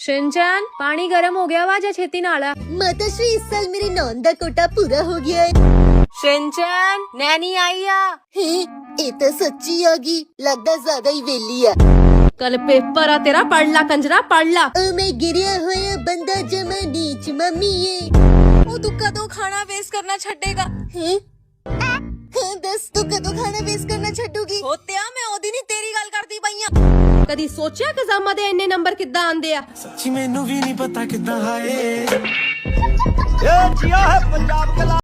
Shinchan पानी गर्म हो गया वा जा छेती नाल। माता श्री इस साल मेरे नॉन दा कोटा पूरा हो गया है। शिनचैन नैनी आई आ। ये तो सच्ची आ गई, लगता ज्यादा ही वेली आ। कल पेपर आ तेरा, पढ़ ला कंजरा पढ़ ला। मैं गिरिया होया बंदा जमा नीच मम्मी है। ओ तू कदों खाना वेस्ट करना छड्डेगा? दस तू कदों खाना वेस्ट करना छड्डूगी? होत्या मैं ओदी नहीं तेरी गल करदी पई आ। कदी सोचिया एग्जामां दे इन्ने नंबर किद्दां आंदे आ? सच्ची मैनू भी नहीं पता किद्दां आए। जिया है पंजाब